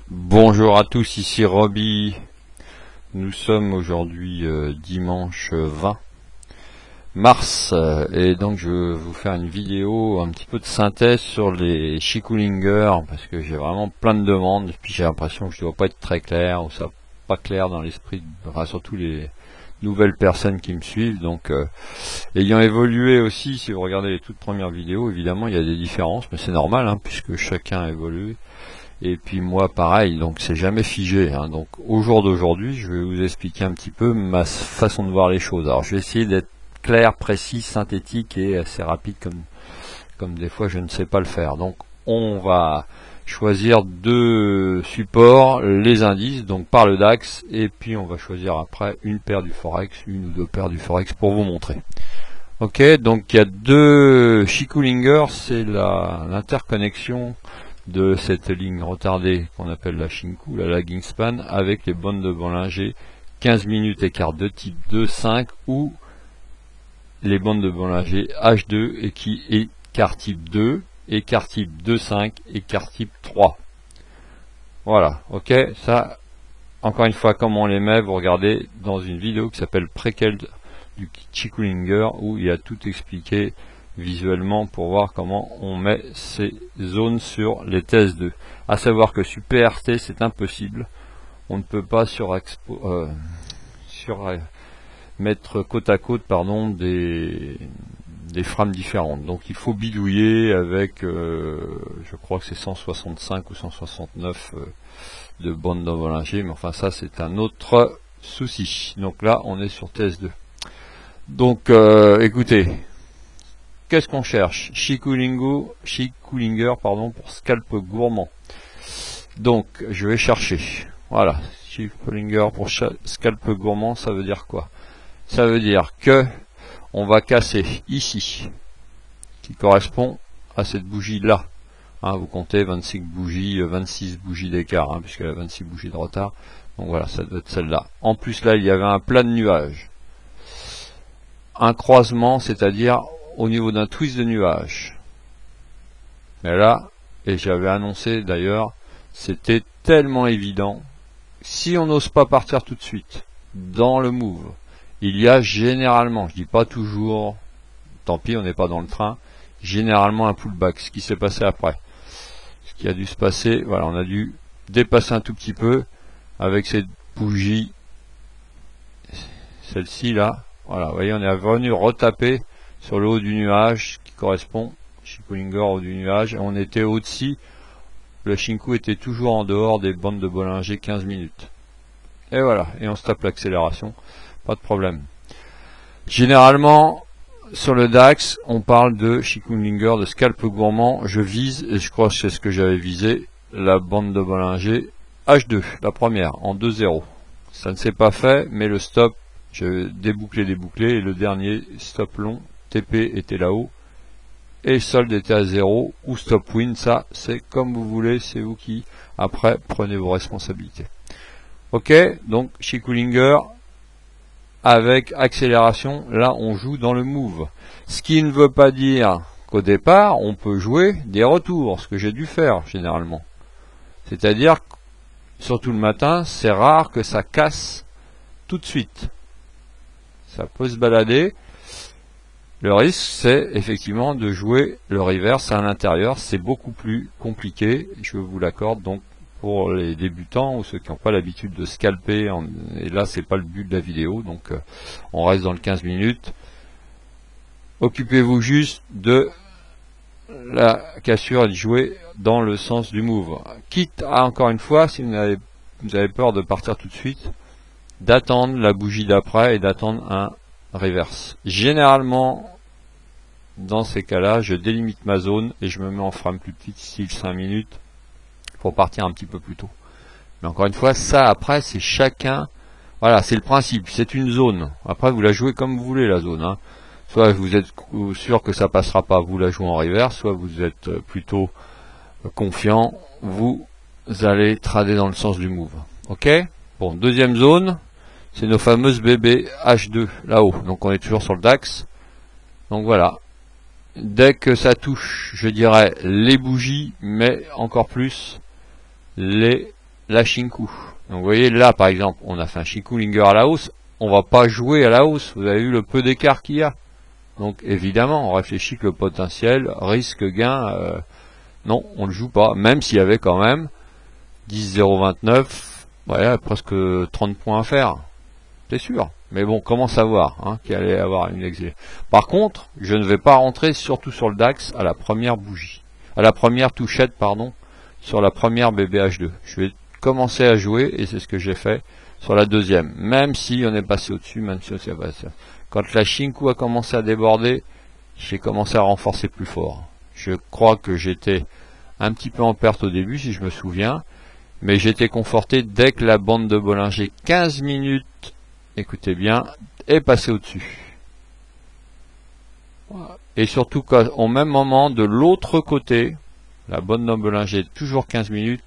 Bonjour à tous, ici Roby. Nous sommes aujourd'hui dimanche 20 mars et donc je vais vous faire une vidéo un petit peu de synthèse sur les Chikulingers parce que j'ai vraiment plein de demandes et puis j'ai l'impression que je dois pas être très clair ou ça pas clair dans l'esprit, enfin, surtout les nouvelles personnes qui me suivent. Donc ayant évolué aussi, si vous regardez les toutes premières vidéos, évidemment il y a des différences, mais c'est normal hein, puisque chacun a évolué. Et puis moi pareil, donc c'est jamais figé hein. Donc au jour d'aujourd'hui, je vais vous expliquer un petit peu ma façon de voir les choses. Alors je vais essayer d'être clair, précis, synthétique et assez rapide comme des fois je ne sais pas le faire. Donc on va choisir deux supports, les indices, donc par le DAX, et puis on va choisir après une paire du Forex, une ou deux paires du Forex pour vous montrer. Ok, donc il y a deux Chikulingers, c'est l'interconnexion de cette ligne retardée qu'on appelle la Shinku, la lagging span, avec les bandes de Bollinger 15 minutes écart de type 2, 5 ou les bandes de Bollinger H2 et qui écart type 2, écart type 2, 5, écart type 3. Voilà, ok, ça, encore une fois, comme on les met, vous regardez dans une vidéo qui s'appelle Préquel du Chikulinger où il y a tout expliqué visuellement pour voir comment on met ces zones sur les TS2. À savoir que sur PRT c'est impossible, on ne peut pas mettre côte à côte des frames différentes. Donc il faut bidouiller avec, je crois que c'est 165 ou 169 de bandes de Bollinger, mais enfin ça c'est un autre souci. Donc là on est sur TS2. Donc écoutez, qu'est-ce qu'on cherche? Chikulinger pour scalp gourmand. Donc je vais chercher. Voilà, Chikulinger pour scalp gourmand, ça veut dire quoi? Ça veut dire que on va casser ici, qui correspond à cette bougie là. Hein, vous comptez 26 bougies d'écart, hein, puisqu'elle a 26 bougies de retard. Donc voilà, ça doit être celle-là. En plus là, il y avait un plat de nuages. Un croisement, c'est-à-dire au niveau d'un twist de nuage. Mais là, et j'avais annoncé d'ailleurs, c'était tellement évident. Si on n'ose pas partir tout de suite dans le move, il y a généralement, je dis pas toujours, tant pis on n'est pas dans le train, généralement un pullback. Ce qui s'est passé après, ce qui a dû se passer, voilà, on a dû dépasser un tout petit peu avec cette bougie, celle-ci là. Voilà, vous voyez, on est revenu retaper sur le haut du nuage qui correspond, Chikulinger au haut du nuage, et on était au-dessus, le Shinku était toujours en dehors des bandes de Bollinger 15 minutes. Et voilà, et on se tape l'accélération, pas de problème. Généralement, sur le DAX, on parle de Chikulinger, de scalp gourmand, je vise, et je crois que c'est ce que j'avais visé, la bande de Bollinger H2, la première, en 2-0. Ça ne s'est pas fait, mais le stop, je débouclé, et le dernier stop long, TP était là-haut, et solde était à 0, ou stop win, ça c'est comme vous voulez, c'est vous qui, après, prenez vos responsabilités. Ok, donc Chikulinger, avec accélération, là on joue dans le move. Ce qui ne veut pas dire qu'au départ, on peut jouer des retours, ce que j'ai dû faire généralement. C'est-à-dire, surtout le matin, c'est rare que ça casse tout de suite. Ça peut se balader. Le risque, c'est effectivement de jouer le reverse à l'intérieur. C'est beaucoup plus compliqué, je vous l'accorde. Donc, pour les débutants ou ceux qui n'ont pas l'habitude de scalper, et là, c'est pas le but de la vidéo. Donc, on reste dans le 15 minutes. Occupez-vous juste de la cassure et de jouer dans le sens du move. Quitte à, encore une fois, si vous avez peur de partir tout de suite, d'attendre la bougie d'après et d'attendre un reverse. Généralement, dans ces cas-là, je délimite ma zone et je me mets en frame plus petite, style 5 minutes, pour partir un petit peu plus tôt. Mais encore une fois, ça après, c'est chacun, voilà, c'est le principe, c'est une zone. Après, vous la jouez comme vous voulez, la zone. Hein. Soit vous êtes sûr que ça passera pas, vous la jouez en reverse, soit vous êtes plutôt confiant, vous allez trader dans le sens du move. Ok? Bon, deuxième zone, c'est nos fameuses BB H2 là-haut. Donc on est toujours sur le DAX. Donc voilà. Dès que ça touche, je dirais, les bougies, mais encore plus les la Shinku. Donc vous voyez là par exemple, on a fait un Shinku Linger à la hausse, on va pas jouer à la hausse, vous avez vu le peu d'écart qu'il y a. Donc évidemment, on réfléchit que le potentiel, risque, gain, non, on le joue pas, même s'il y avait quand même 10,029, ouais, presque 30 points à faire, c'est sûr. Mais bon, comment savoir qu'il allait avoir une exilée. Par contre, je ne vais pas rentrer surtout sur le DAX à la première bougie, à la première touchette, pardon, sur la première BBH2. Je vais commencer à jouer, et c'est ce que j'ai fait sur la deuxième, même si on est passé au-dessus, même si on s'est passé. Quand la Shinku a commencé à déborder, j'ai commencé à renforcer plus fort. Je crois que j'étais un petit peu en perte au début, si je me souviens, mais j'étais conforté dès que la bande de Bollinger 15 minutes, écoutez bien, est passée au-dessus. Et surtout qu'au même moment, de l'autre côté, la bande de Bollinger, toujours 15 minutes,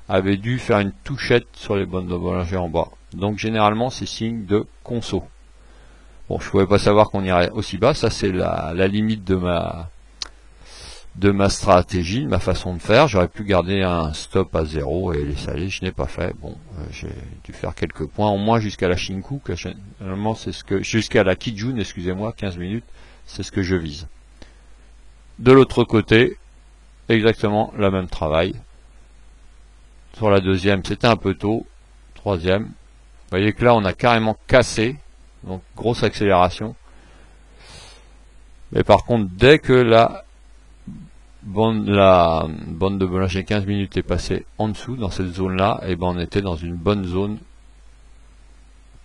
avait dû faire une touchette sur les bandes de Bollinger en bas. Donc généralement, c'est signe de conso. Bon, je ne pouvais pas savoir qu'on irait aussi bas, ça c'est la limite de ma stratégie, de ma façon de faire. J'aurais pu garder un stop à 0 et laisser aller, je n'ai pas fait. Bon, j'ai dû faire quelques points, au moins jusqu'à la Shinku, que généralement c'est ce que, jusqu'à la Kijun, excusez-moi, 15 minutes, c'est ce que je vise. De l'autre côté, exactement le même travail. Sur la deuxième, c'était un peu tôt. Troisième, vous voyez que là on a carrément cassé, donc grosse accélération. Mais par contre, dès que la bande de Bollinger 15 minutes est passée en dessous, dans cette zone-là, et ben on était dans une bonne zone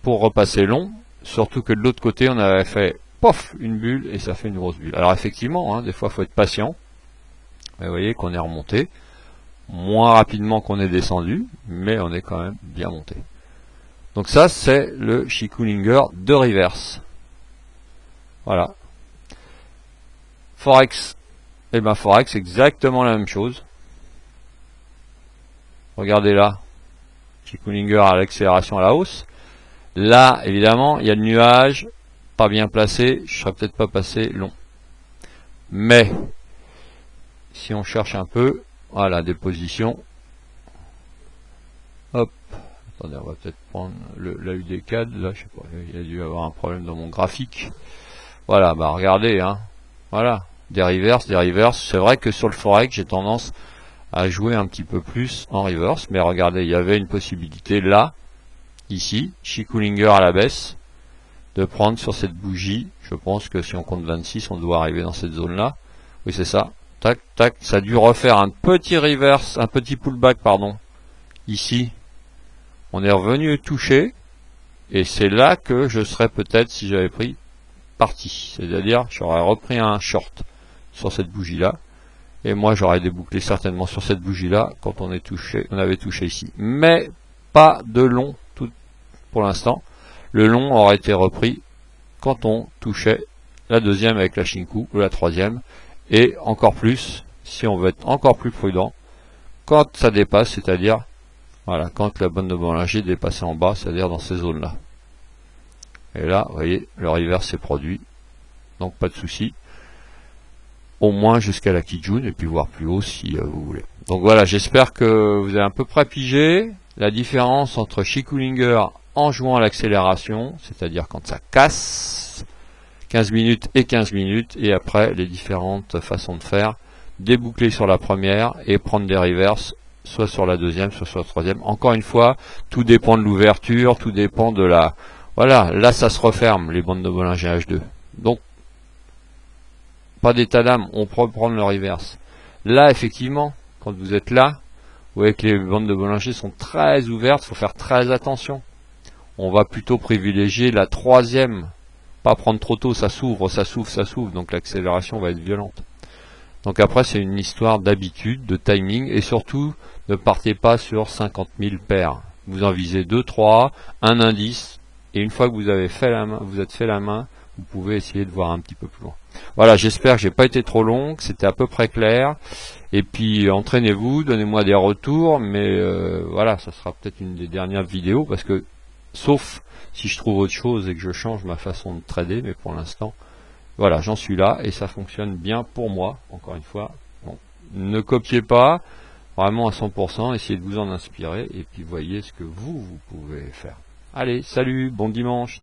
pour repasser long. Surtout que de l'autre côté, on avait fait pof une bulle et ça fait une grosse bulle. Alors effectivement, des fois, il faut être patient. Mais vous voyez qu'on est remonté moins rapidement qu'on est descendu, mais on est quand même bien monté. Donc ça, c'est le Shinku Linger de reverse. Voilà. Forex. Et ben Forex, exactement la même chose. Regardez là. Shinku Linger à l'accélération à la hausse. Là, évidemment, il y a le nuage. Pas bien placé. Je serais peut-être pas passé long. Mais, si on cherche un peu, voilà, des positions. Hop. Attendez, on va peut-être prendre la UD4. Là, je sais pas, il y a dû avoir un problème dans mon graphique. Voilà, bah regardez, voilà, des reverses. C'est vrai que sur le Forex, j'ai tendance à jouer un petit peu plus en reverse, mais regardez, il y avait une possibilité là, ici, Shinku Linger à la baisse, de prendre sur cette bougie. Je pense que si on compte 26, on doit arriver dans cette zone-là. Oui, c'est ça. Tac, tac, ça a dû refaire un petit reverse, un petit pullback, pardon, ici. On est revenu toucher, et c'est là que je serais peut-être, si j'avais pris parti, c'est-à-dire j'aurais repris un short sur cette bougie là, et moi j'aurais débouclé certainement sur cette bougie là quand on avait touché ici, mais pas de long tout pour l'instant. Le long aurait été repris quand on touchait la deuxième avec la Shinku ou la troisième, et encore plus si on veut être encore plus prudent quand ça dépasse, c'est-à-dire voilà, quand la bande de Bollinger dépasse en bas, c'est-à-dire dans ces zones là. Et là, vous voyez, le reverse s'est produit. Donc pas de souci. Au moins jusqu'à la Kijun, et puis voir plus haut si vous voulez. Donc voilà, j'espère que vous avez à peu près pigé la différence entre Shinku Linger en jouant à l'accélération, c'est-à-dire quand ça casse, 15 minutes et 15 minutes, et après les différentes façons de faire, déboucler sur la première et prendre des reverses, soit sur la deuxième, soit sur la troisième. Encore une fois, tout dépend de l'ouverture, tout dépend de la... Voilà, là ça se referme, les bandes de Bollinger H2. Donc, pas d'état d'âme, on peut prendre le reverse. Là, effectivement, quand vous êtes là, vous voyez que les bandes de Bollinger sont très ouvertes, il faut faire très attention. On va plutôt privilégier la troisième, pas prendre trop tôt, ça s'ouvre, donc l'accélération va être violente. Donc après, c'est une histoire d'habitude, de timing, et surtout, ne partez pas sur 50 000 paires. Vous en visez 2, 3, un indice, et une fois que vous avez fait la main, vous êtes fait la main, vous pouvez essayer de voir un petit peu plus loin. Voilà, j'espère que j'ai pas été trop long, que c'était à peu près clair. Et puis entraînez-vous, donnez-moi des retours, mais voilà, ça sera peut-être une des dernières vidéos, parce que sauf si je trouve autre chose et que je change ma façon de trader, mais pour l'instant, voilà, j'en suis là et ça fonctionne bien pour moi, encore une fois. Bon, ne copiez pas, vraiment à 100%, essayez de vous en inspirer et puis voyez ce que vous pouvez faire. Allez, salut, bon dimanche.